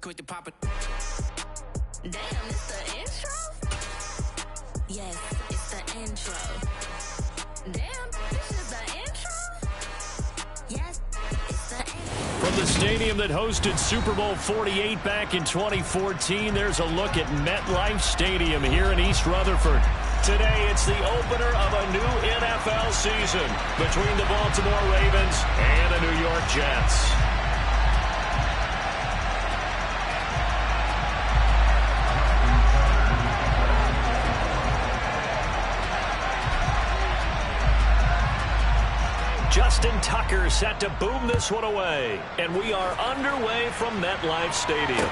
quick to pop it. Damn, it's the intro? Yes, it's the intro. Damn, this is the intro? Yes, it's the intro. From the stadium that hosted Super Bowl 48 back in 2014, there's a look at MetLife Stadium here in East Rutherford. Today, it's the opener of a new NFL season between the Baltimore Ravens and the New York Jets. Justin Tucker set to boom this one away. And we are underway from MetLife Stadium.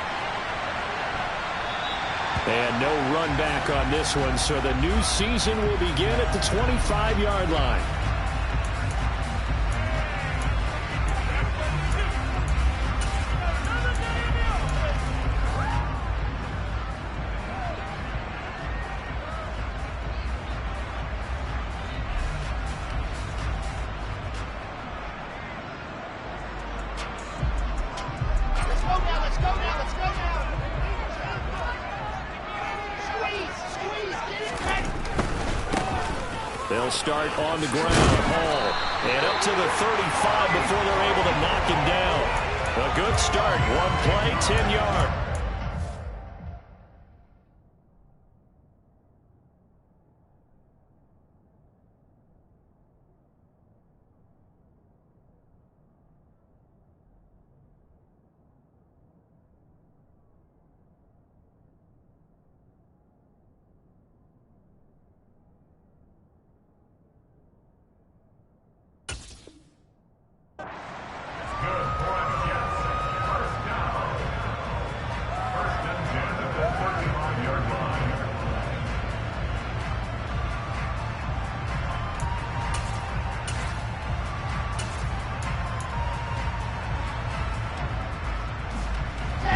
And no run back on this one, so the new season will begin at the 25-yard line. They'll start on the ground. Hall. And up to the 35 before they're able to knock him down. A good start. One play, 10 yards.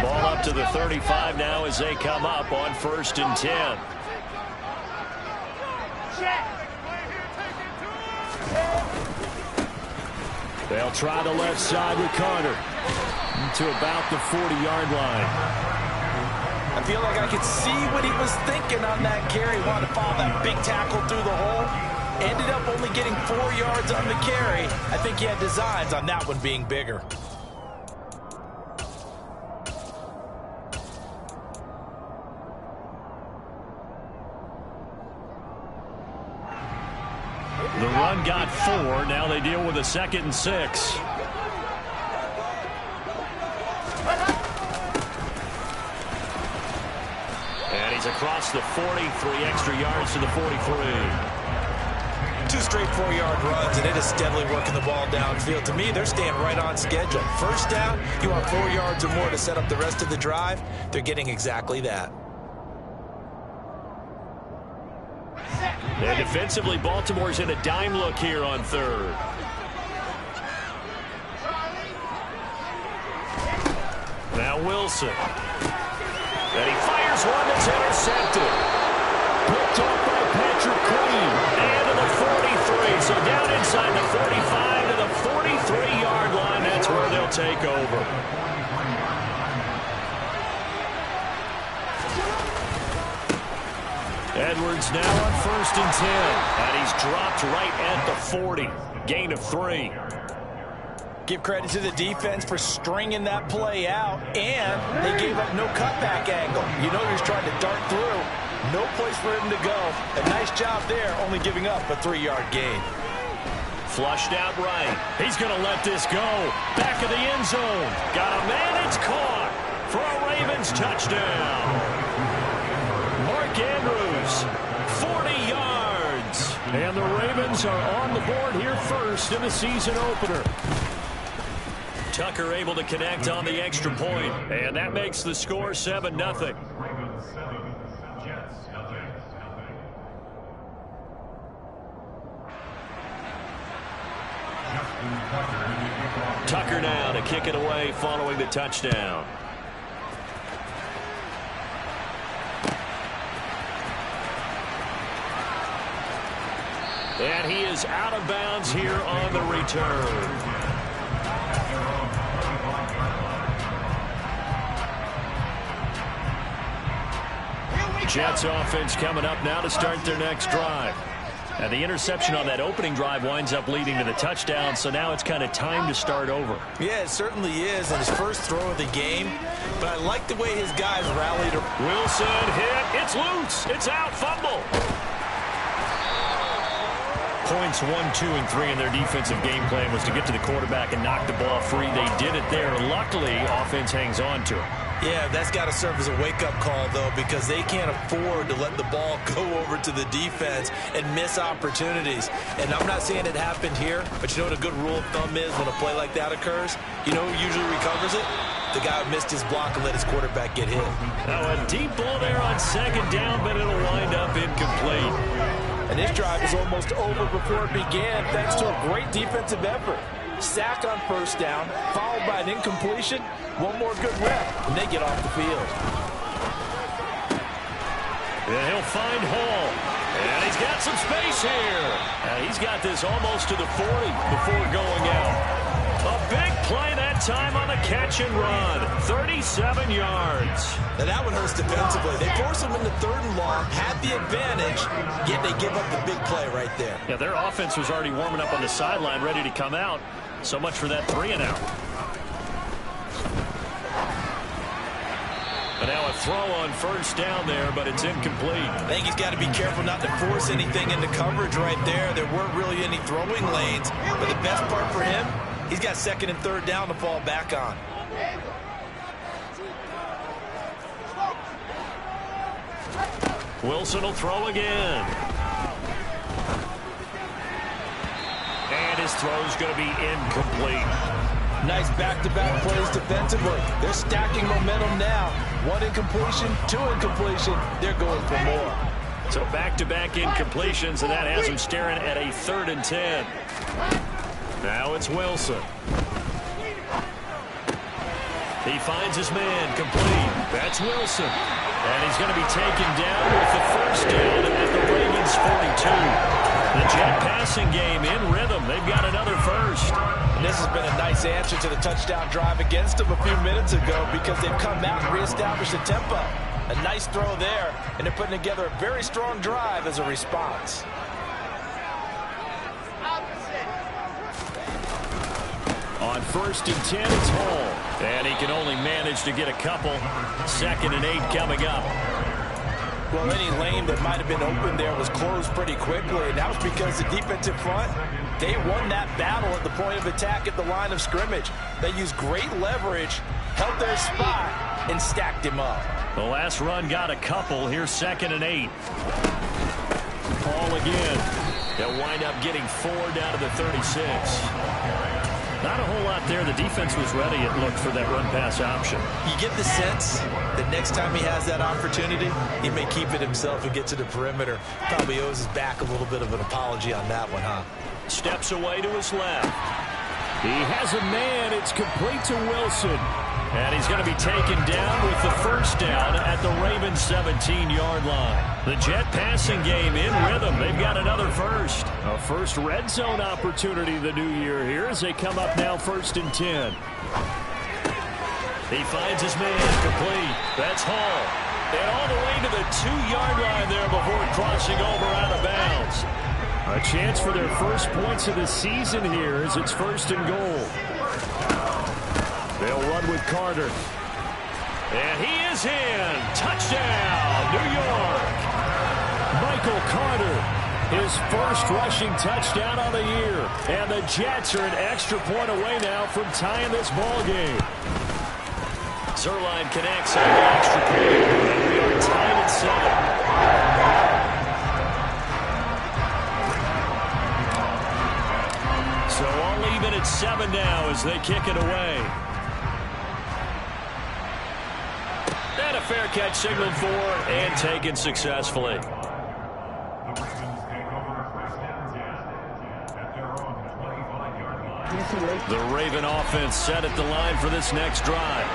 Ball up to the 35 now as they come up on 1st and 10. They'll try the left side with Carter to about the 40-yard line. I feel like I could see what he was thinking on that carry. Wanted to follow that big tackle through the hole. Ended up only getting 4 yards on the carry. I think he had designs on that one being bigger. The run got 4. Now they deal with a 2nd and 6. And he's across the 40, 3 extra yards to the 43. 2 straight 4-yard runs, and it is steadily working the ball downfield. To me, they're staying right on schedule. First down, you want 4 yards or more to set up the rest of the drive. They're getting exactly that. And defensively, Baltimore's in a dime look here on 3rd. Now Wilson. And he fires one that's intercepted. Picked off by Patrick Queen. And to the 43. So down inside the 45 to the 43-yard line. That's where they'll take over. Edwards now on 1st and 10. And he's dropped right at the 40. Gain of 3. Give credit to the defense for stringing that play out, and they gave up no cutback angle. You know he was trying to dart through. No place for him to go. A nice job there, only giving up a 3-yard gain. Flushed out right. He's going to let this go. Back of the end zone. Got a man. It's caught for a Ravens touchdown. Mark Andrews, 40 yards. And the Ravens are on the board here first in the season opener. Tucker able to connect on the extra point, and that makes the score 7-0. Tucker now to kick it away following the touchdown. And he is out of bounds here on the return. Jets offense coming up now to start their next drive. And the interception on that opening drive winds up leading to the touchdown, so now it's kind of time to start over. Yeah, it certainly is, and his first throw of the game. But I like the way his guys rallied. Wilson hit. It's loose. It's out. Fumble. Points 1, 2, and 3 in their defensive game plan was to get to the quarterback and knock the ball free. They did it there. Luckily, offense hangs on to it. Yeah, that's got to serve as a wake-up call, though, because they can't afford to let the ball go over to the defense and miss opportunities. And I'm not saying it happened here, but you know what a good rule of thumb is when a play like that occurs? You know who usually recovers it? The guy who missed his block and let his quarterback get hit. Now a deep ball there on second down, but it'll wind up incomplete. And this drive is almost over before it began thanks to a great defensive effort. Sack on first down, followed by an incompletion. One more good rep, and they get off the field. And he'll find Hall. And he's got some space here. And he's got this almost to the 40 before going out. A big play that time on the catch and run. 37 yards. Now that one hurts defensively. They force him into 3rd and long, had the advantage, yet they give up the big play right there. Yeah, their offense was already warming up on the sideline, ready to come out. So much for that 3 and out. But now a throw on first down there, but it's incomplete. I think he's got to be careful not to force anything into coverage right there. There weren't really any throwing lanes. But the best part for him, he's got 2nd and 3rd down to fall back on. Wilson will throw again. And his throw's going to be incomplete. Nice back-to-back plays defensively. They're stacking momentum now. 1 incompletion, 2 incompletion. They're going for more. So back-to-back incompletions, and that has him staring at a 3rd and 10. Now it's Wilson. He finds his man complete. That's Wilson. And he's going to be taken down with the first down at the Ravens 42. The Jet passing game in rhythm. They've got another first. And this has been a nice answer to the touchdown drive against them a few minutes ago because they've come out and reestablished the tempo. A nice throw there, and they're putting together a very strong drive as a response. On 1st and 10, it's Hall. And he can only manage to get a couple. 2nd and 8 coming up. Well, any lane that might have been open there was closed pretty quickly, and that was because the defensive front, they won that battle at the point of attack at the line of scrimmage. They used great leverage, held their spot, and stacked him up. The last run got a couple. Here's 2nd and 8. Hall again. They'll wind up getting 4 down to the 36. Not a whole lot there. The defense was ready, it looked, for that run-pass option. You get the sense that next time he has that opportunity, he may keep it himself and get to the perimeter. Probably owes his back a little bit of an apology on that one, huh? Steps away to his left. He has a man. It's complete to Wilson. And he's going to be taken down with the first down at the Ravens 17-yard line. The Jet passing game in rhythm. They've got another first. A first red zone opportunity the new year here as they come up now 1st and 10. He finds his man complete. That's Hall. And all the way to the 2-yard line there before crossing over out of bounds. A chance for their first points of the season here as it's 1st and goal. They'll run with Carter. And he is in. Touchdown, New York. Michael Carter, his first rushing touchdown on the year. And the Jets are an extra point away now from tying this ball game. Zuerlein connects on the extra point. And we are tied at 7. So all even at 7 now as they kick it away. And a fair catch signaled for and taken successfully. The Raven offense set at the line for this next drive.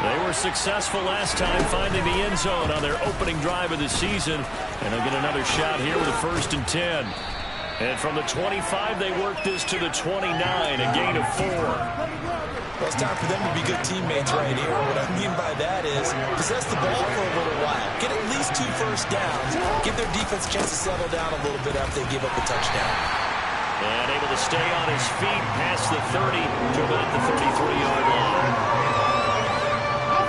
They were successful last time finding the end zone on their opening drive of the season. And they'll get another shot here with a 1st and 10. And from the 25, they work this to the 29, a gain of 4. Well, it's time for them to be good teammates right here. What I mean by that is possess the ball for a little while. Get at least 2 first downs. Give their defense a chance to settle down a little bit after they give up a touchdown. And able to stay on his feet past the 30 to about the 33-yard line.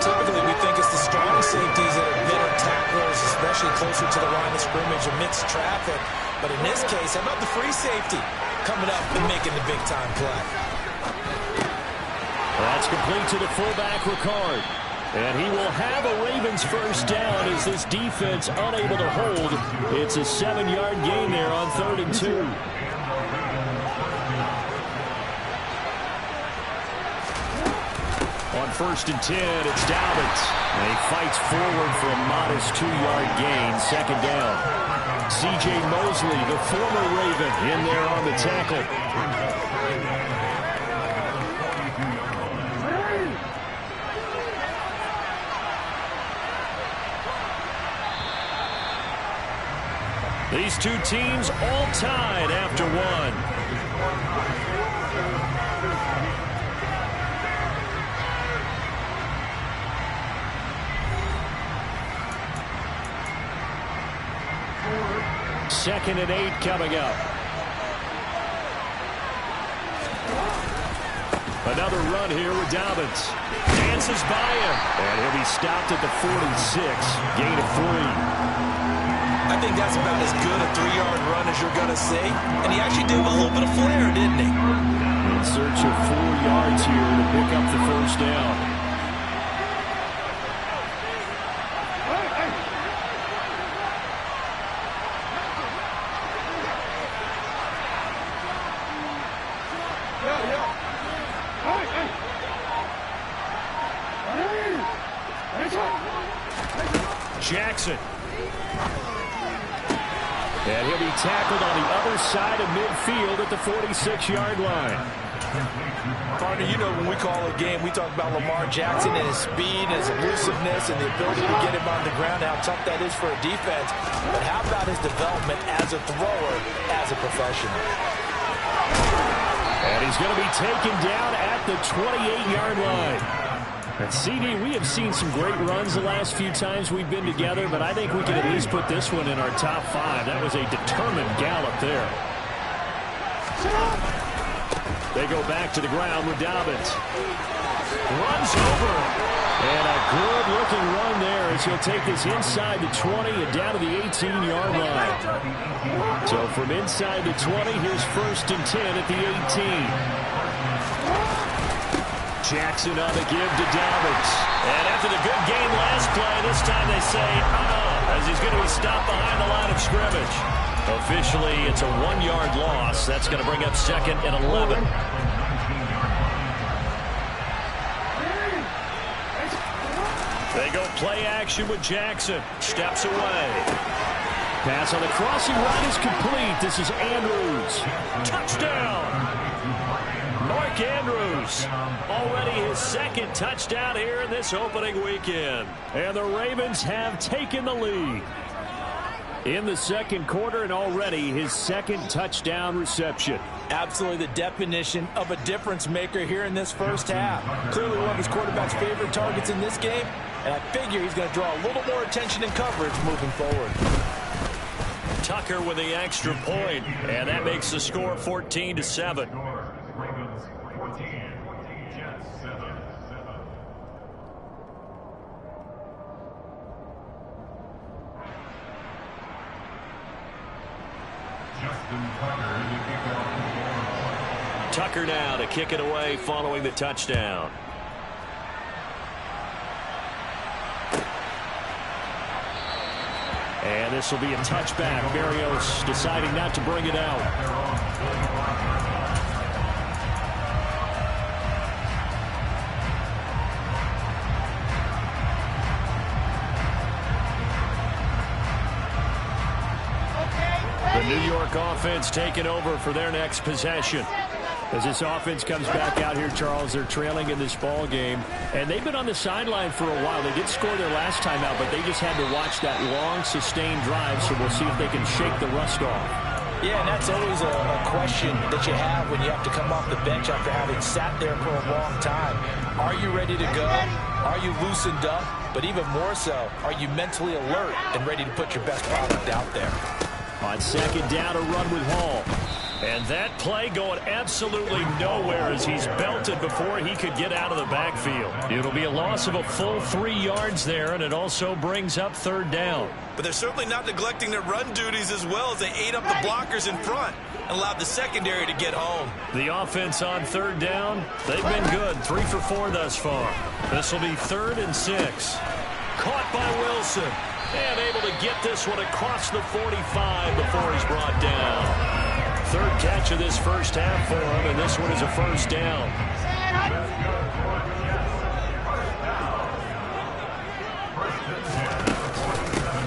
Typically, we think it's the strong safeties that are better tacklers, especially closer to the line of scrimmage amidst traffic. But in this case, how about the free safety coming up and making the big-time play? That's complete to the fullback, Ricard. And he will have a Ravens first down as this defense unable to hold. It's a 7-yard gain there on 3rd and 2. On 1st and 10, it's Dobbins. And he fights forward for a modest 2-yard gain, 2nd down. C.J. Mosley, the former Raven, in there on the tackle. These two teams all tied after 1. Second and 8 coming up. Another run here with Dobbins. Dances by him. And he'll be stopped at the 46. Gain of 3. I think that's about as good a 3-yard run as you're going to see. And he actually did with a little bit of flair, didn't he? In search of 4 yards here to pick up the first down. Jackson. And he'll be tackled on the other side of midfield at the 46-yard line. Partner, you know when we call a game, we talk about Lamar Jackson and his speed, his elusiveness, and the ability to get him on the ground, how tough that is for a defense. But how about his development as a thrower, as a professional? And he's going to be taken down at the 28-yard line. And CD, we have seen some great runs the last few times we've been together, but I think we can at least put this one in our top 5. That was a determined gallop there. They go back to the ground with Dobbins. Runs over. And a good-looking run there as he'll take this inside the 20 and down to the 18-yard line. So from inside the 20, here's 1st and 10 at the 18. Jackson on the give to Dobbins. And after the good game last play, this time they say, as he's going to be stopped behind the line of scrimmage. Officially, it's a 1-yard loss. That's going to bring up 2nd and 11. They go play action with Jackson. Steps away. Pass on the crossing route is complete. This is Andrews. Touchdown. Mark Andrews, already his 2nd touchdown here in this opening weekend. And the Ravens have taken the lead in the 2nd quarter, and already his 2nd touchdown reception. Absolutely the definition of a difference maker here in this first half. Clearly one of his quarterback's favorite targets in this game, and I figure he's going to draw a little more attention and coverage moving forward. Tucker with the extra point, and that makes the score 14-7. Tucker now to kick it away following the touchdown. And this will be a touchback. Berrios deciding not to bring it out. The New York offense taking over for their next possession. As this offense comes back out here, Charles, they're trailing in this ball game, and they've been on the sideline for a while. They did score their last time out, but they just had to watch that long, sustained drive, so we'll see if they can shake the rust off. Yeah, and that's always a question that you have when you have to come off the bench after having sat there for a long time. Are you ready to go? Are you loosened up? But even more so, are you mentally alert and ready to put your best product out there? On second down, a run with Hall. And that play going absolutely nowhere as he's belted before he could get out of the backfield. It'll be a loss of a full 3 yards there, and it also brings up third down. But they're certainly not neglecting their run duties as well as they ate up the blockers in front and allowed the secondary to get home. The offense on third down, they've been good. 3 for 4 thus far. This will be 3rd and 6. Caught by Wilson. And able to get this one across the 45 before he's brought down. 3rd catch of this first half for him, and this one is a first down.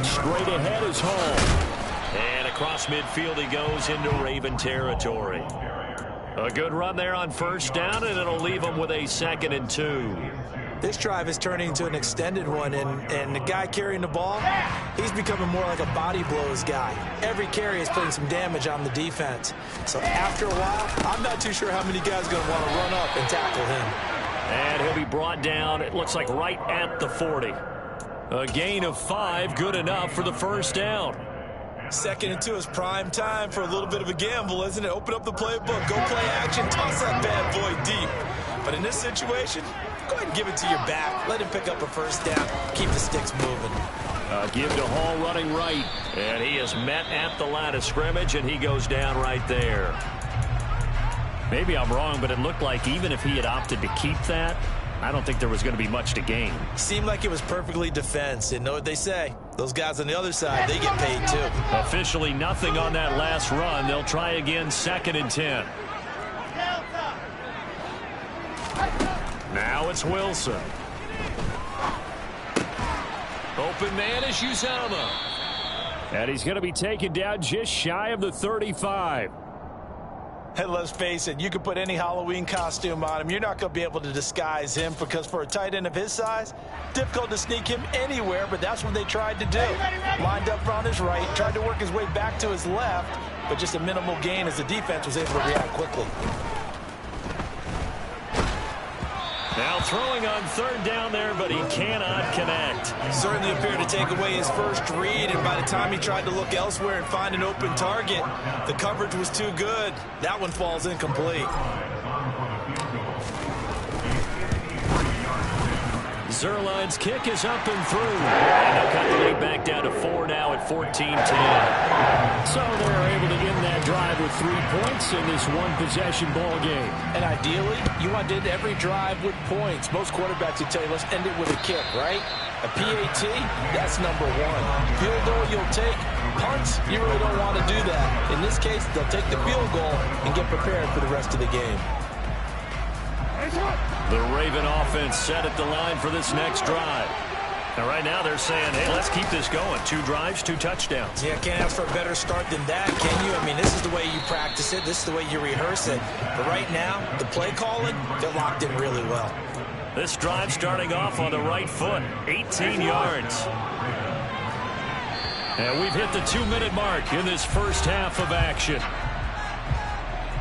Straight ahead is Hall. And across midfield he goes into Raven territory. A good run there on first down, and it'll leave him with a 2nd and 2. This drive is turning into an extended one, and the guy carrying the ball, he's becoming more like a body blows guy. Every carry is putting some damage on the defense. So after a while, I'm not too sure how many guys are going to want to run up and tackle him. And he'll be brought down, it looks like right at the 40. A gain of 5, good enough for the first down. 2nd and 2 is prime time for a little bit of a gamble, isn't it? Open up the playbook, go play action, toss that bad boy deep. But in this situation, go ahead and give it to your back. Let him pick up a first down. Keep the sticks moving. Give to Hall running right. And he is met at the line of scrimmage, and he goes down right there. Maybe I'm wrong, but it looked like even if he had opted to keep that, I don't think there was going to be much to gain. Seemed like it was perfectly defense. And know what they say? Those guys on the other side, they get paid too. Officially nothing on that last run. They'll try again, 2nd and 10. Now it's Wilson. Open man is Uzomah. And he's going to be taken down just shy of the 35. Hey, let's face it, you could put any Halloween costume on him. You're not going to be able to disguise him because for a tight end of his size, difficult to sneak him anywhere, but that's what they tried to do. Lined up on his right, tried to work his way back to his left, but just a minimal gain as the defense was able to react quickly. Now throwing on third down there, but he cannot connect. Certainly appeared to take away his first read, and by the time he tried to look elsewhere and find an open target, the coverage was too good. That one falls incomplete. Zuerlein's kick is up and through. And they'll cut the lead back down to 4 now at 14-10. So they're able to end that drive with 3 points in this one-possession ball game. And ideally, you want to end every drive with points. Most quarterbacks would tell you, let's end it with a kick, right? A PAT, that's number 1. Field goal you'll take. Punts, you really don't want to do that. In this case, they'll take the field goal and get prepared for the rest of the game. The Raven offense set at the line for this next drive. And right now they're saying, hey, let's keep this going. 2 drives, 2 touchdowns. Yeah, can't ask for a better start than that, can you? I mean, this is the way you practice it. This is the way you rehearse it. But right now, the play calling, they're locked in really well. This drive starting off on the right foot, 18 yards. And we've hit the 2-minute mark in this first half of action.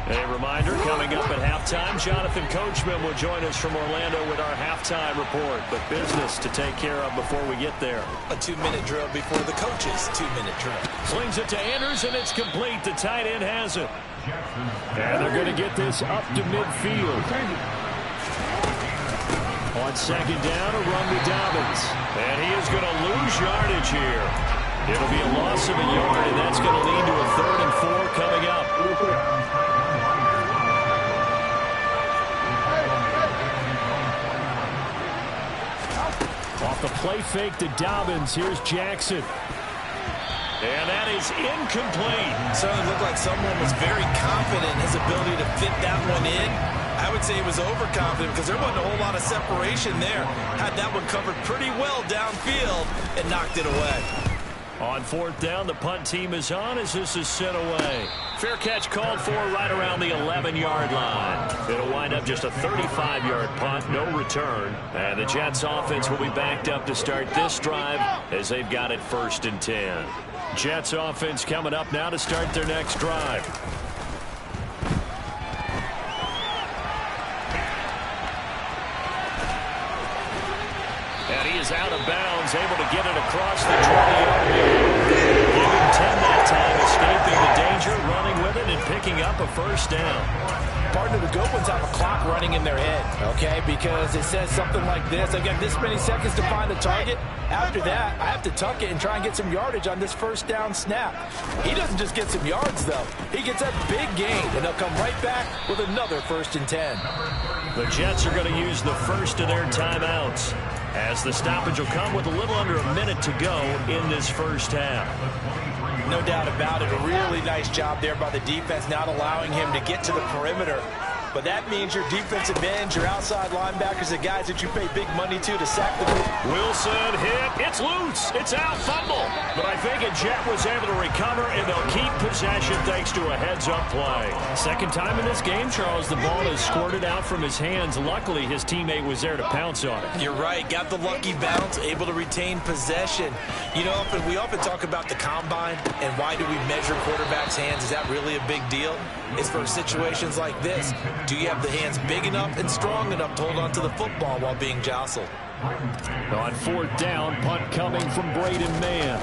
A reminder, coming up at halftime, Jonathan Coachman will join us from Orlando with our halftime report. But business to take care of before we get there. A 2-minute drill before the coach's 2-minute drill. Slings it to Anders, and it's complete. The tight end has it. And they're going to get this up to midfield. On second down, a run with Dobbins. And he is going to lose yardage here. It'll be a loss of a yard, and that's going to lead to a 3rd and 4 coming up. Off the play fake to Dobbins. Here's Jackson. And that is incomplete. Certainly looked like someone was very confident in his ability to fit that one in. I would say he was overconfident because there wasn't a whole lot of separation there. Had that one covered pretty well downfield and knocked it away. On 4th down, the punt team is on as this is sent away. Fair catch called for right around the 11-yard line. It'll wind up just a 35-yard punt, no return. And the Jets offense will be backed up to start this drive as they've got it 1st and 10. Jets offense coming up now to start their next drive. And he is out of bounds, able to get it across the 20-yard line. Give him 10 that time, escaping the danger, running with it, and picking up a first down. Partner, the good ones have a clock running in their head, okay? Because it says something like this. I've got this many seconds to find the target. After that, I have to tuck it and try and get some yardage on this first down snap. He doesn't just get some yards, though. He gets a big gain, and they'll come right back with another 1st and 10. The Jets are going to use the first of their timeouts, as the stoppage will come with a little under a minute to go in this first half. No doubt about it. A really nice job there by the defense, not allowing him to get to the perimeter. But that means your defensive ends, your outside linebackers, the guys that you pay big money to sack the ball. Wilson hit. It's loose. It's out. Fumble. But I think a Jet was able to recover, and they'll keep possession thanks to a heads-up play. Second time in this game, Charles, the ball is squirted out from his hands. Luckily, his teammate was there to pounce on it. You're right. Got the lucky bounce, able to retain possession. You know, we often talk about the combine and why do we measure quarterbacks' hands. Is that really a big deal? It's for situations like this. Do you have the hands big enough and strong enough to hold on to the football while being jostled? On 4th down, punt coming from Braden Mann.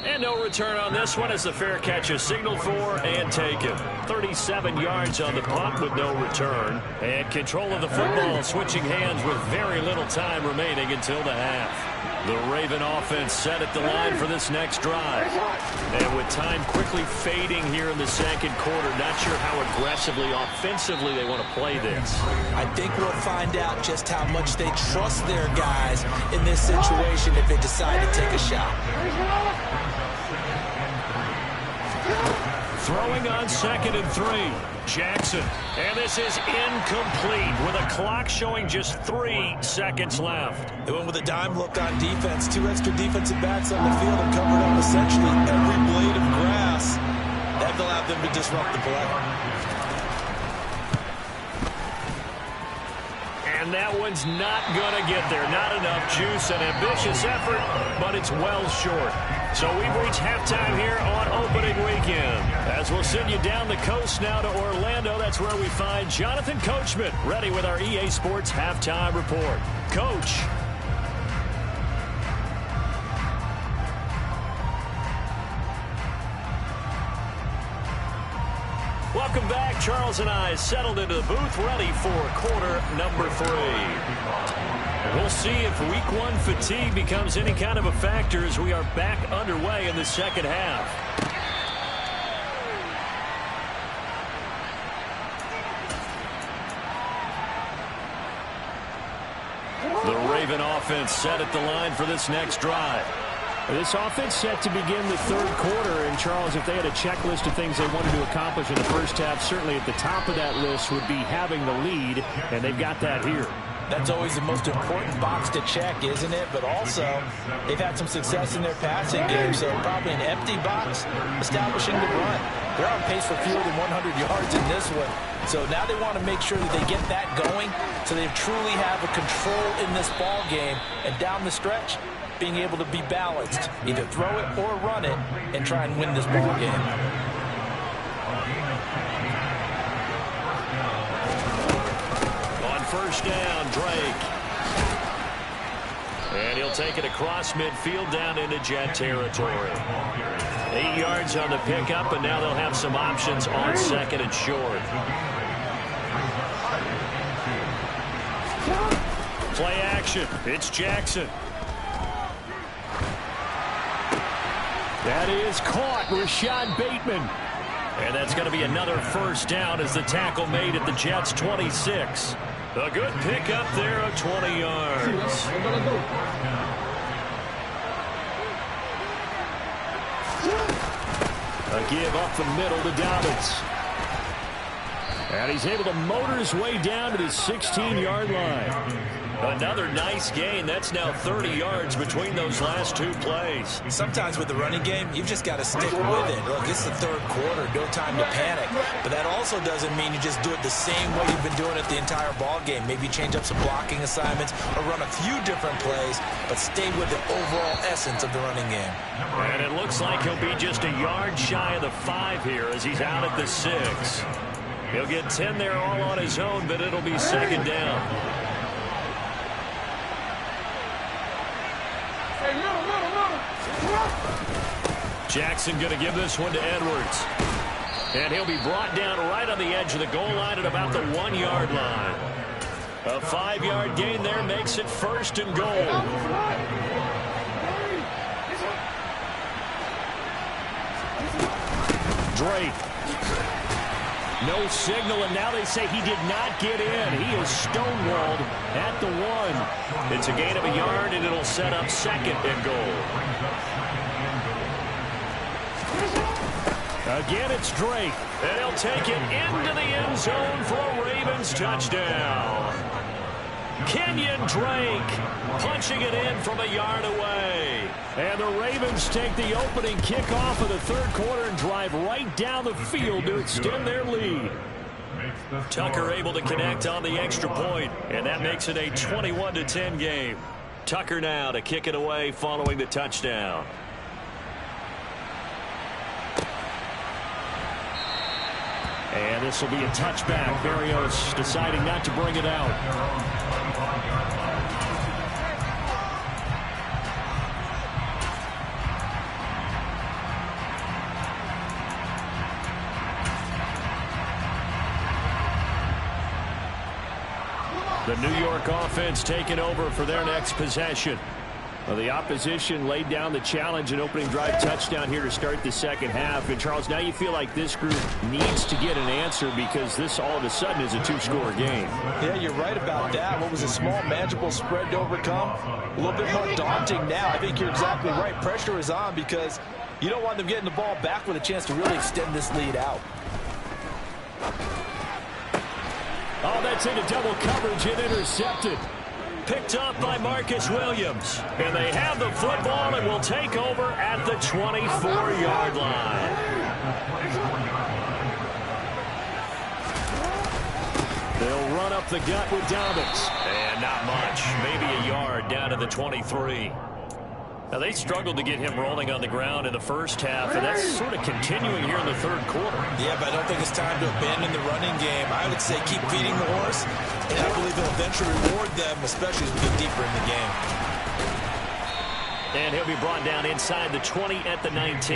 And no return on this one as the fair catch is signaled for and taken. 37 yards on the punt with no return. And control of the football switching hands with very little time remaining until the half. The Raven offense set at the line for this next drive. And with time quickly fading here in the second quarter, not sure how aggressively, offensively they want to play this. I think we'll find out just how much they trust their guys in this situation if they decide to take a shot. Throwing on 2nd and 3. Jackson. And this is incomplete with a clock showing just 3 seconds left. They went with a dime look on defense. 2 extra defensive backs on the field and covered up essentially every blade of grass. That allowed them to disrupt the play. And that one's not going to get there. Not enough juice, an ambitious effort, but it's well short. So we've reached halftime here on opening weekend. As we'll send you down the coast now to Orlando, that's where we find Jonathan Coachman, ready with our EA Sports Halftime Report. Coach. Welcome back. Charles and I settled into the booth, ready for quarter number 3. We'll see if week 1 fatigue becomes any kind of a factor as we are back underway in the second half. The Raven offense set at the line for this next drive. This offense set to begin the 3rd quarter, and Charles, if they had a checklist of things they wanted to accomplish in the first half, certainly at the top of that list would be having the lead, and they've got that here. That's always the most important box to check, isn't it? But also, they've had some success in their passing game, so probably an empty box establishing the run. They're on pace for fewer than 100 yards in this one. So now they want to make sure that they get that going so they truly have a control in this ball game. And down the stretch, being able to be balanced, either throw it or run it, and try and win this ball game. On 1st down, Drake. And he'll take it across midfield down into Jet territory. 8 yards on the pickup, and now they'll have some options on 2nd and short. Play action. It's Jackson. That is caught. Rashad Bateman. And that's going to be another first down as the tackle made at the Jets' 26. A good pickup there of 20 yards. A give up the middle to Dobbins. And he's able to motor his way down to the 16-yard line. Another nice gain. That's now 30 yards between those last two plays. Sometimes with the running game, you've just got to stick with it. Look, it's the third quarter, no time to panic. But that also doesn't mean you just do it the same way you've been doing it the entire ball game. Maybe change up some blocking assignments or run a few different plays, but stay with the overall essence of the running game. And it looks like he'll be just a yard shy of the 5 here as he's out at the 6. He'll get 10 there all on his own, but it'll be second down. Jackson going to give this one to Edwards. And he'll be brought down right on the edge of the goal line at about the 1-yard line. A 5-yard gain there makes it first and goal. Drake. No signal, and now they say he did not get in. He is stonewalled at the 1. It's a gain of a yard, and it'll set up second and goal. Again, it's Drake, and he'll take it into the end zone for a Ravens touchdown. Kenyon Drake punching it in from a yard away. And the Ravens take the opening kickoff of the third quarter and drive right down the field to extend their lead. Tucker able to connect on the extra point, and that makes it a 21-10 game. Tucker now to kick it away following the touchdown. And this will be a touchback. Berrios deciding not to bring it out. The New York offense taking over for their next possession. Well, the opposition laid down the challenge and opening drive touchdown here to start the second half. And, Charles, now you feel like this group needs to get an answer because this all of a sudden is a 2-score game. Yeah, you're right about that. What was a small, manageable spread to overcome? A little bit more daunting now. I think you're exactly right. Pressure is on because you don't want them getting the ball back with a chance to really extend this lead out. Oh, that's into double coverage and intercepted. Picked up by Marcus Williams. And they have the football and will take over at the 24-yard line. They'll run up the gut with Dobbins. And not much. Maybe a yard down to the 23. Now, they struggled to get him rolling on the ground in the first half, and that's sort of continuing here in the third quarter. Yeah, but I don't think it's time to abandon the running game. I would say keep feeding the horse, and I believe it'll eventually reward them, especially as we get deeper in the game. And he'll be brought down inside the 20 at the 19.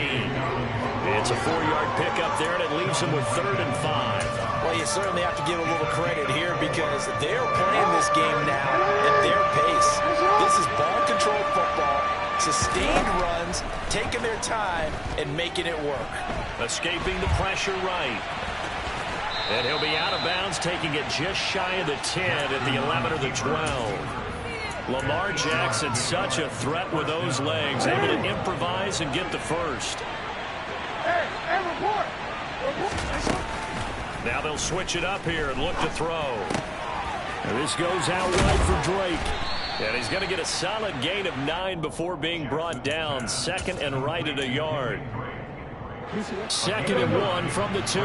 It's a 4-yard pickup there, and it leaves him with 3rd and 5. Well, you certainly have to give a little credit here because they're playing this game now at their pace. This is ball-controlled football. Sustained runs, taking their time, and making it work. Escaping the pressure right. And he'll be out of bounds, taking it just shy of the 10 at the 11 or the 12. Lamar Jackson, such a threat with those legs, able to improvise and get the first. Now they'll switch it up here and look to throw. And this goes out wide for Drake. And he's going to get a solid gain of 9 before being brought down. 2nd and right at a yard. 2nd and 1 from the 2.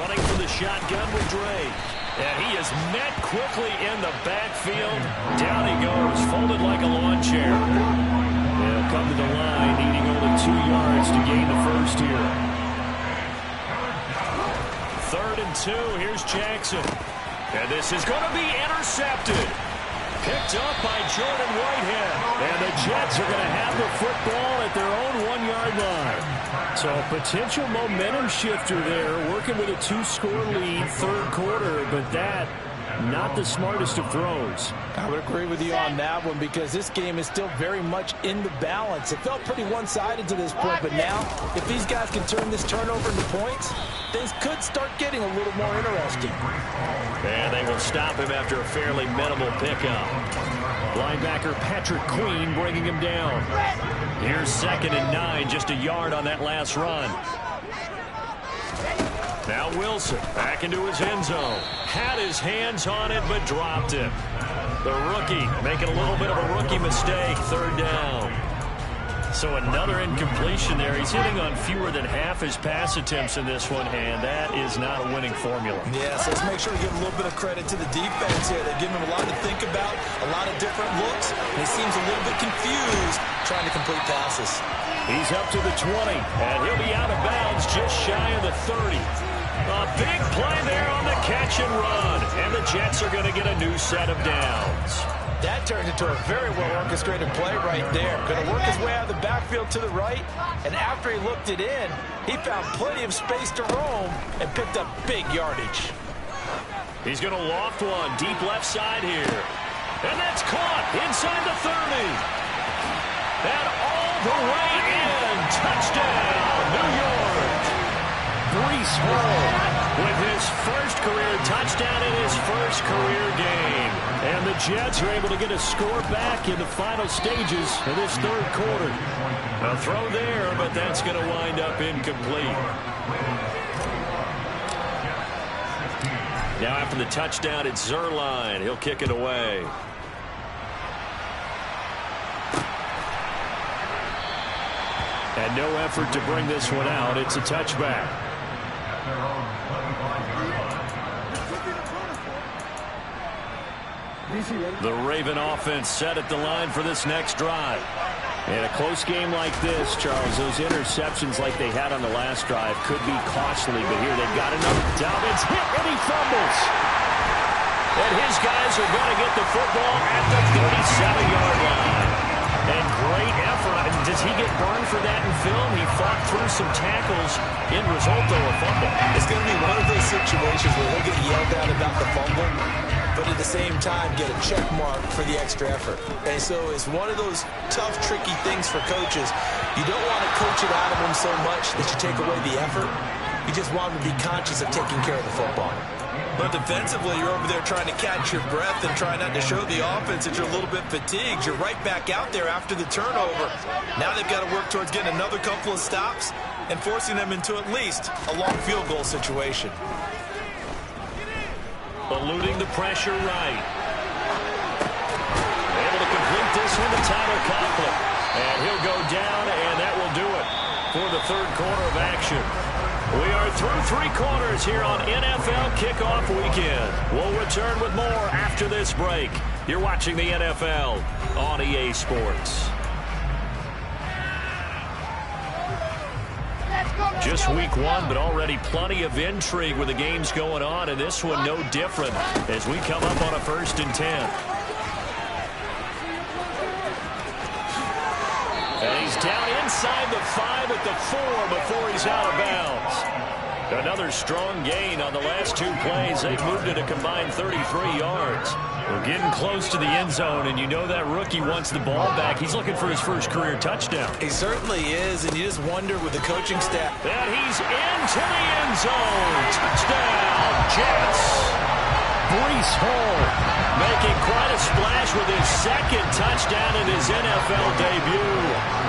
Running for the shotgun with Drake. And he is met quickly in the backfield. Down he goes, folded like a lawn chair. They'll come to the line, needing only 2 yards to gain the first here. 3rd and 2. Here's Jackson. And this is going to be intercepted. Picked up by Jordan Whitehead. And the Jets are going to have the football at their own 1-yard line. So a potential momentum shifter there, working with a 2-score lead, third quarter, but that not the smartest of throws. I would agree with you on that one because this game is still very much in the balance. It felt pretty one-sided to this point, but now if these guys can turn this turnover into points, things could start getting a little more interesting. And they will stop him after a fairly minimal pickup. Linebacker Patrick Queen bringing him down. Here's 2nd and 9, just a yard on that last run. Now Wilson back into his end zone. Had his hands on it, but dropped it. The rookie making a little bit of a rookie mistake. Third down. So another incompletion there. He's hitting on fewer than half his pass attempts in this one, and that is not a winning formula. Yes, let's make sure we give a little bit of credit to the defense here. They're giving him a lot to think about, a lot of different looks, and he seems a little bit confused trying to complete passes. He's up to the 20, and he'll be out of bounds just shy of the 30. A big play there on the catch and run, and the Jets are going to get a new set of downs. That turned into a very well-orchestrated play right there. Going to work his way out of the backfield to the right, and after he looked it in, he found plenty of space to roam and picked up big yardage. He's going to loft one deep left side here. And that's caught inside the 30. And all the way in. Touchdown, New York. Breece Hall with his first career touchdown in his first career game. And the Jets are able to get a score back in the final stages of this third quarter. A throw there, but that's going to wind up incomplete. Now after the touchdown, it's Zuerlein. He'll kick it away. And no effort to bring this one out. It's a touchback. The Raven offense set at the line for this next drive. In a close game like this, Charles, those interceptions like they had on the last drive could be costly, but here they've got enough. Dobbins hit and he fumbles. And his guys are going to get the football at the 37-yard line. And great effort. Does he get burned for that in film? He fought through some tackles. In result, though, a fumble. It's going to be one of those situations where he'll get yelled at about the fumble, but at the same time get a check mark for the extra effort. And so it's one of those tough, tricky things for coaches. You don't want to coach it out of them so much that you take away the effort. You just want them to be conscious of taking care of the football. But defensively, you're over there trying to catch your breath and try not to show the offense that you're a little bit fatigued. You're right back out there after the turnover. Now they've got to work towards getting another couple of stops and forcing them into at least a long field goal situation. Eluding the pressure right. Able to complete this one to Tyler Conklin. And he'll go down, and that will do it for the third quarter of action. We are through three quarters here on NFL Kickoff Weekend. We'll return with more after this break. You're watching the NFL on EA Sports. Just week one, but already plenty of intrigue with the games going on, and this one no different as we come up on a 1st and 10. And he's down inside the 5 at the 4 before he's out of bounds. Another strong gain on the last two plays. They've moved it a combined 33 yards. We're getting close to the end zone, and you know that rookie wants the ball back. He's looking for his first career touchdown. He certainly is, and you just wonder with the coaching staff. And he's into the end zone. Touchdown, Jets. Breece Hall making quite a splash with his second touchdown in his NFL debut.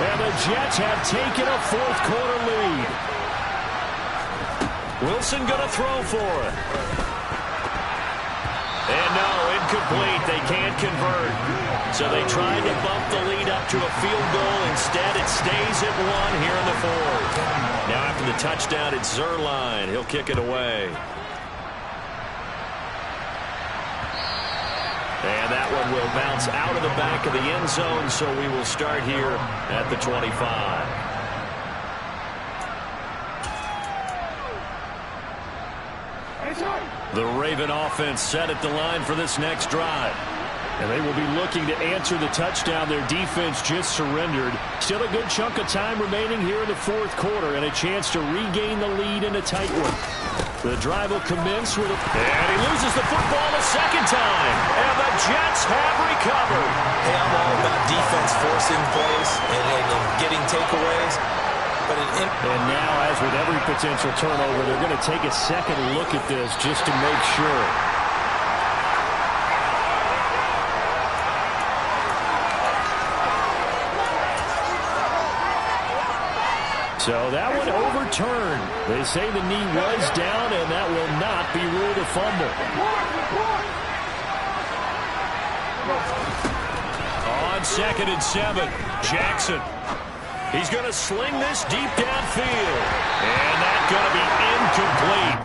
And the Jets have taken a fourth quarter lead. Wilson going to throw for it. And no, incomplete. They can't convert. So they tried to bump the lead up to a field goal. Instead, it stays at 1 here in the fourth. Now after the touchdown, it's Zuerlein. He'll kick it away. And that one will bounce out of the back of the end zone, so we will start here at the 25. The Raven offense set at the line for this next drive. And they will be looking to answer the touchdown their defense just surrendered. Still a good chunk of time remaining here in the fourth quarter and a chance to regain the lead in a tight one. The drive will commence with and he loses the football a second time. And the Jets have recovered. Hey, I'm all about defense forcing plays and getting takeaways. And now, as with every potential turnover, they're going to take a second look at this just to make sure. So that one overturned. They say the knee was down, and that will not be ruled a fumble. On 2nd and 7, Jackson. He's going to sling this deep downfield. And that's going to be incomplete.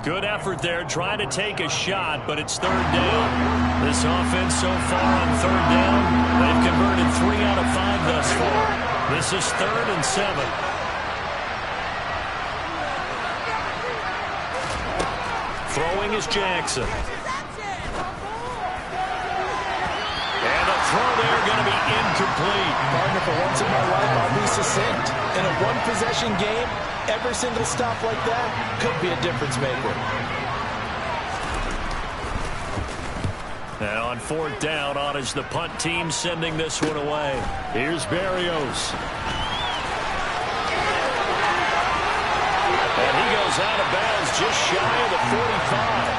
Good effort there trying to take a shot, but it's 3rd down. This offense so far on 3rd down, they've converted 3 out of 5 thus far. This is 3rd and 7. Throwing is Jackson. And the throw there going to be incomplete. Partner, for once in my life, I'll be succinct. In a one-possession game, every single stop like that could be a difference maker. And on 4th down, on is the punt team sending this one away. Here's Berrios. And he goes out of bounds just shy of the 45.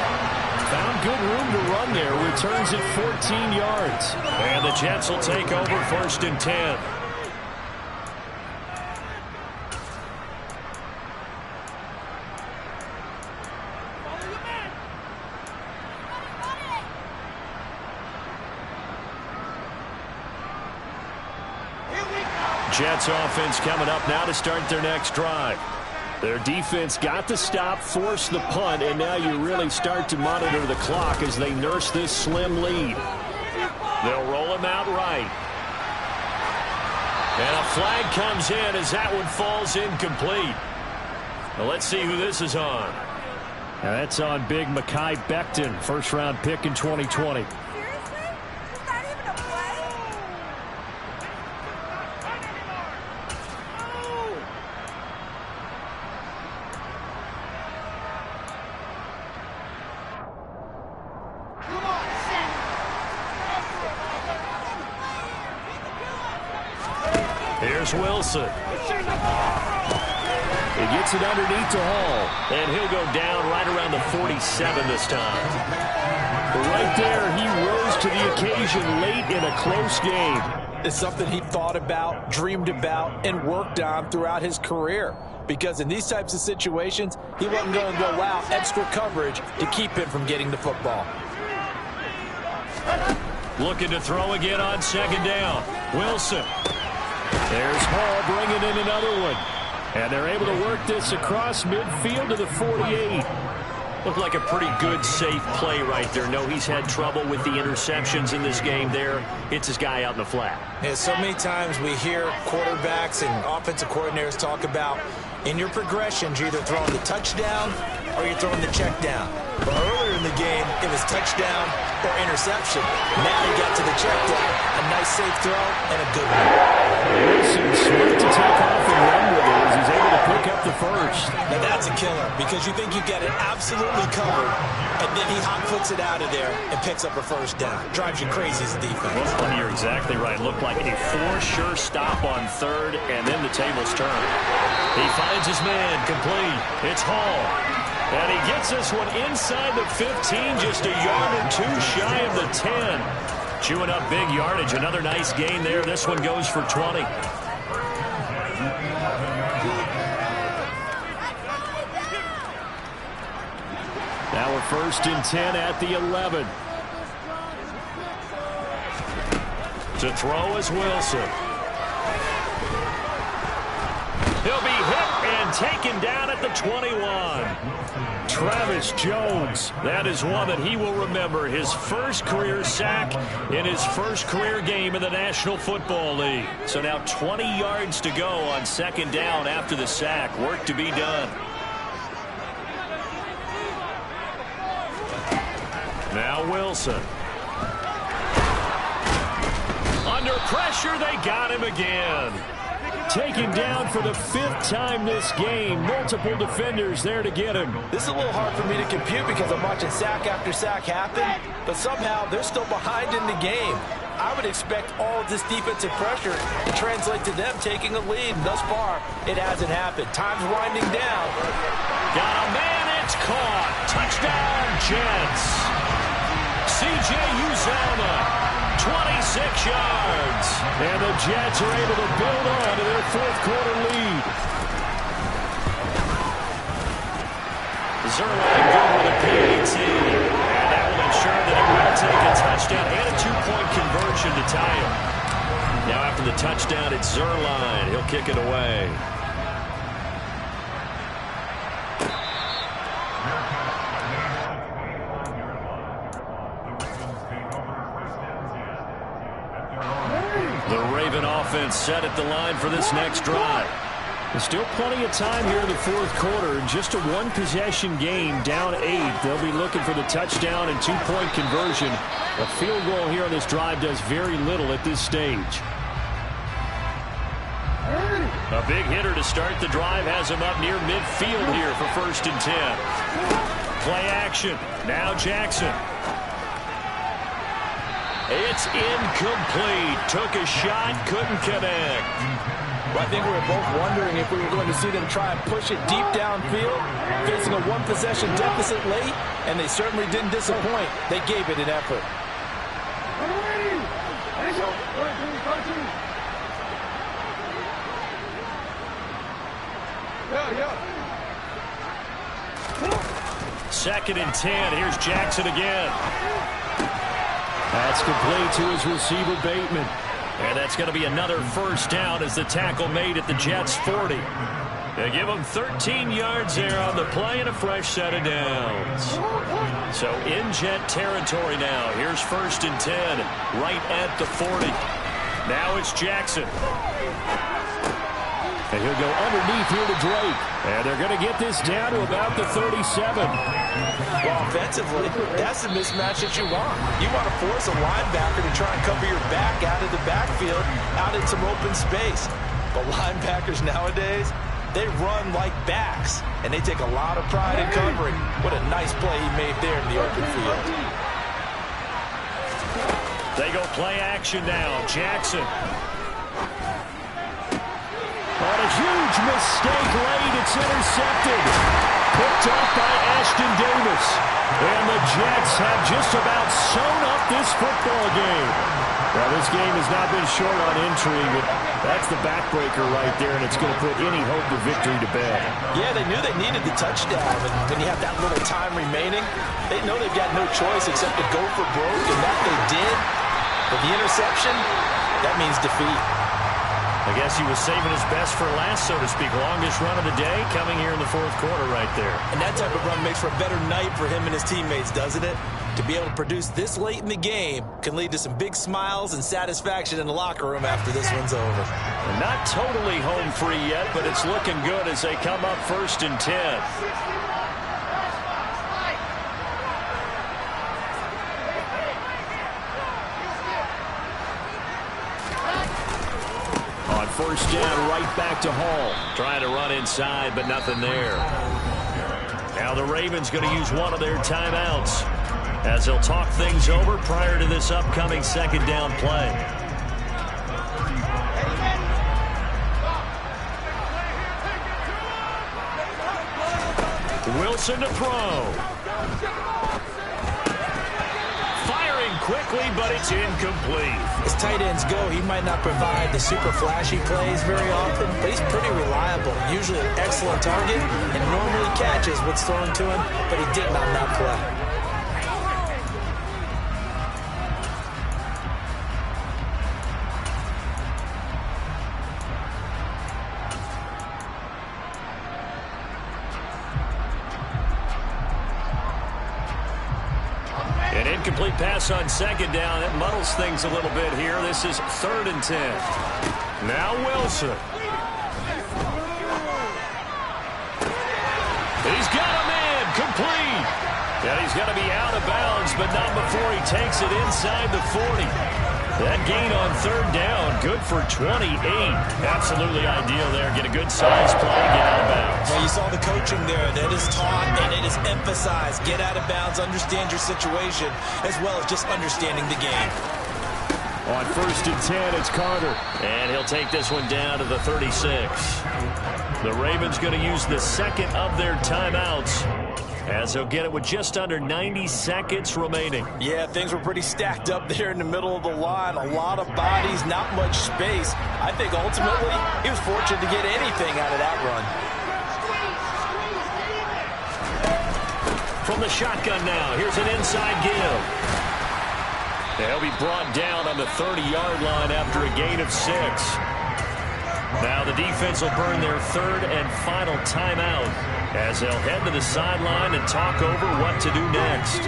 Found good room to run there. Returns it 14 yards. And the Jets will take over 1st and 10. Jets offense coming up now to start their next drive. Their defense got the stop, forced the punt, and now you really start to monitor the clock as they nurse this slim lead. They'll roll him out right. And a flag comes in as that one falls incomplete. Now let's see who this is on. Now that's on big Mekhi Becton, 1st-round pick in 2020. Here's Wilson. He gets it underneath to Hall, and he'll go down right around the 47 this time. But right there, he rose to the occasion late in a close game. It's something he thought about, dreamed about, and worked on throughout his career. Because in these types of situations, he wasn't going to go out extra coverage to keep him from getting the football. Looking to throw again on 2nd down. Wilson. There's Hall bringing in another one. And they're able to work this across midfield to the 48. Looked like a pretty good, safe play right there. No, he's had trouble with the interceptions in this game there. Hits his guy out in the flat. Yeah, so many times we hear quarterbacks and offensive coordinators talk about in your progressions, you're either throwing the touchdown or you're throwing the check down. But earlier in the game, it was touchdown or interception. Now he got to the check down. A nice safe throw and a good one. Wilson smart to take off and run with it as he's able to pick up the 1st. Now that's a killer because you think you get it absolutely covered, and then he hot foots it out of there and picks up a 1st down. Drives you crazy as a defense. Well, you're exactly right. Looked like a 4-sure stop on 3rd, and then the tables turn. He finds his man complete. It's Hall. And he gets this one inside the 15, just a yard or 2 shy of the 10. Chewing up big yardage. Another nice gain there. This one goes for 20. Now we're 1st and 10 at the 11. To throw is Wilson. He'll be hit and taken down at the 21. Travis Jones, that is one that he will remember. His 1st career sack in his 1st career game in the National Football League. So now 20 yards to go on 2nd down after the sack. Work to be done. Now Wilson. Under pressure, they got him again. Taken down for the 5th time this game. Multiple defenders there to get him. This is a little hard for me to compute because I'm watching sack after sack happen, but somehow they're still behind in the game. I would expect all of this defensive pressure to translate to them taking a lead. Thus far, it hasn't happened. Time's winding down. Got a man, it's caught. Touchdown, Jets. C.J. Uzomah. 26 yards. And the Jets are able to build on to their 4th quarter lead. Zuerlein good with a PAT. And that will ensure that it will take a touchdown and a 2-point conversion to tie it. Now after the touchdown, it's Zuerlein. He'll kick it away. The Raven offense set at the line for this next drive. There's still plenty of time here in the fourth quarter. Just a one-possession game, down 8. They'll be looking for the touchdown and 2-point conversion. A field goal here on this drive does very little at this stage. A big hitter to start the drive has him up near midfield here for 1st and 10. Play action. Now Jackson. It's incomplete. Took a shot, couldn't connect. Well, I think we were both wondering if we were going to see them try and push it deep downfield, facing a one-possession deficit late, and they certainly didn't disappoint. They gave it an effort. Second and 10. Here's Jackson again. That's complete to his receiver, Bateman. And that's going to be another first down as the tackle made at the Jets' 40. They give them 13 yards there on the play and a fresh set of downs. So in Jet territory now. Here's 1st and 10 right at the 40. Now it's Jackson. And he'll go underneath here to Drake. And they're going to get this down to about the 37. Well, offensively, that's the mismatch that you want. You want to force a linebacker to try and cover your back out of the backfield, out in some open space. But linebackers nowadays, they run like backs, and they take a lot of pride in covering. What a nice play he made there in the open field. They go play action now. Jackson. On a huge mistake late, it's intercepted. Picked up by Ashton Davis. And the Jets have just about sewn up this football game. Well, this game has not been short on entry, but that's the backbreaker right there, and it's going to put any hope of victory to bed. Yeah, they knew they needed the touchdown, and when you have that little time remaining, they know they've got no choice except to go for broke, and that they did. But the interception, that means defeat. I guess he was saving his best for last, so to speak. Longest run of the day coming here in the fourth quarter right there. And that type of run makes for a better night for him and his teammates, doesn't it? To be able to produce this late in the game can lead to some big smiles and satisfaction in the locker room after this one's over. And not totally home free yet, but it's looking good as they come up 1st and 10. First down, right back to Hall. Trying to run inside, but nothing there. Now the Ravens going to use one of their timeouts as they'll talk things over prior to this upcoming second down play. Wilson to throw. Quickly, but it's incomplete. As tight ends go, he might not provide the super flashy plays very often, but he's pretty reliable. Usually an excellent target and normally catches what's thrown to him, but he didn't on that play. Incomplete pass on second down. That muddles things a little bit here. This is 3rd and 10. Now Wilson. He's got a man complete. And he's going to be out of bounds, but not before he takes it inside the 40. That gain on 3rd down, good for 28. Absolutely ideal there. Get a good size play, get out of bounds. Well, you saw the coaching there. That is taught and it is emphasized. Get out of bounds, understand your situation, as well as just understanding the game. On 1st and 10, it's Carter. And he'll take this one down to the 36. The Ravens going to use the second of their timeouts, as they'll get it with just under 90 seconds remaining. Yeah, things were pretty stacked up there in the middle of the line. A lot of bodies, not much space. I think ultimately he was fortunate to get anything out of that run. From the shotgun now, here's an inside give. They'll be brought down on the 30-yard line after a gain of 6. Now the defense will burn their third and final timeout as they'll head to the sideline and talk over what to do next.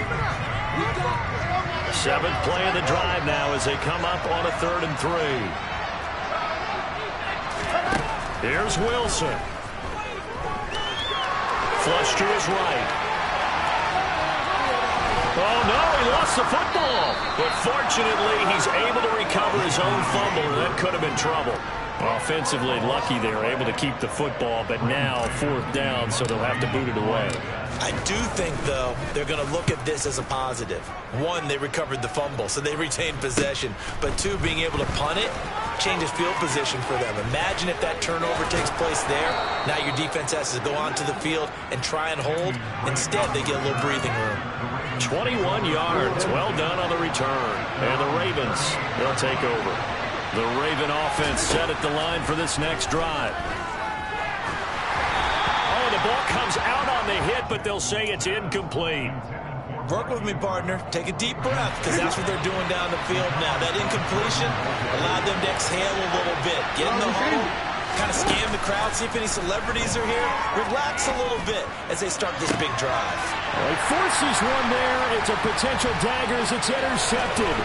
7th play of the drive now as they come up on a 3rd and 3. Here's Wilson. Flush to his right. Oh, no, he lost the football. But fortunately, he's able to recover his own fumble, and that could have been trouble. Offensively lucky they were able to keep the football, but now 4th down, so they'll have to boot it away. I do think, though, they're going to look at this as a positive. 1, they recovered the fumble, so they retained possession. But 2, being able to punt it changes field position for them. Imagine if that turnover takes place there. Now your defense has to go onto the field and try and hold. Instead, they get a little breathing room. 21 yards. Well done on the return. And the Ravens, they'll take over. The Raven offense set at the line for this next drive. Oh, the ball comes out on the hit, but they'll say it's incomplete. Work with me, partner. Take a deep breath, because that's what they're doing down the field now. That incompletion allowed them to exhale a little bit. Get in the hole, kind of scan the crowd, see if any celebrities are here. Relax a little bit as they start this big drive. Well, he forces one there. It's a potential dagger as it's intercepted.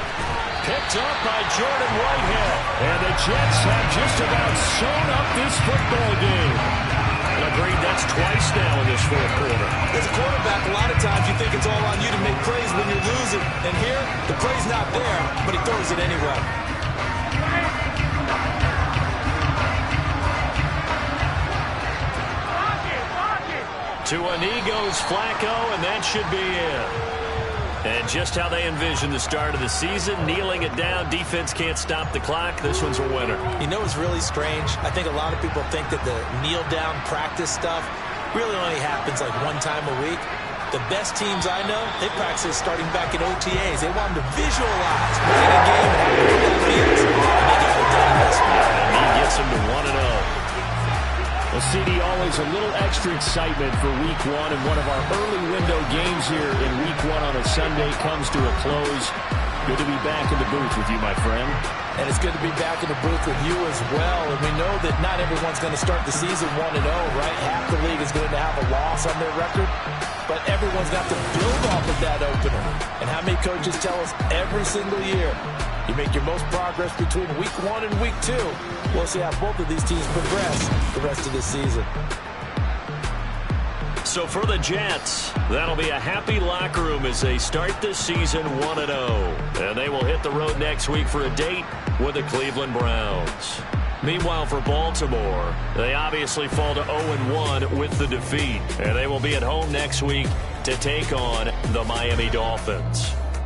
Picked up by Jordan Whitehead. And the Jets have just about sewn up this football game. Agreed, that's twice now in this 4th quarter. As a quarterback, a lot of times you think it's all on you to make plays when you're losing. And here, the play's not there, but he throws it anyway. To a knee goes Flacco, and that should be it. And just how they envision the start of the season, kneeling it down, defense can't stop the clock. This one's a winner. You know what's really strange? I think a lot of people think that the kneel-down practice stuff really only happens like 1 time a week. The best teams I know, they practice starting back in OTAs. They want them to visualize winning a game and having what that means. And they get it done this week. And he gets them to 1-0. Well, CD, always a little extra excitement for Week 1, and one of our early window games here in Week 1 on a Sunday comes to a close. Good to be back in the booth with you, my friend. And it's good to be back in the booth with you as well. And we know that not everyone's going to start the season 1-0, right? Half the league is going to have a loss on their record. But everyone's got to build off of that opener. And how many coaches tell us every single year, you make your most progress between Week 1 and Week 2. We'll see how both of these teams progress the rest of this season. So for the Jets, that'll be a happy locker room as they start this season 1-0. And they will hit the road next week for a date with the Cleveland Browns. Meanwhile, for Baltimore, they obviously fall to 0-1 with the defeat. And they will be at home next week to take on the Miami Dolphins.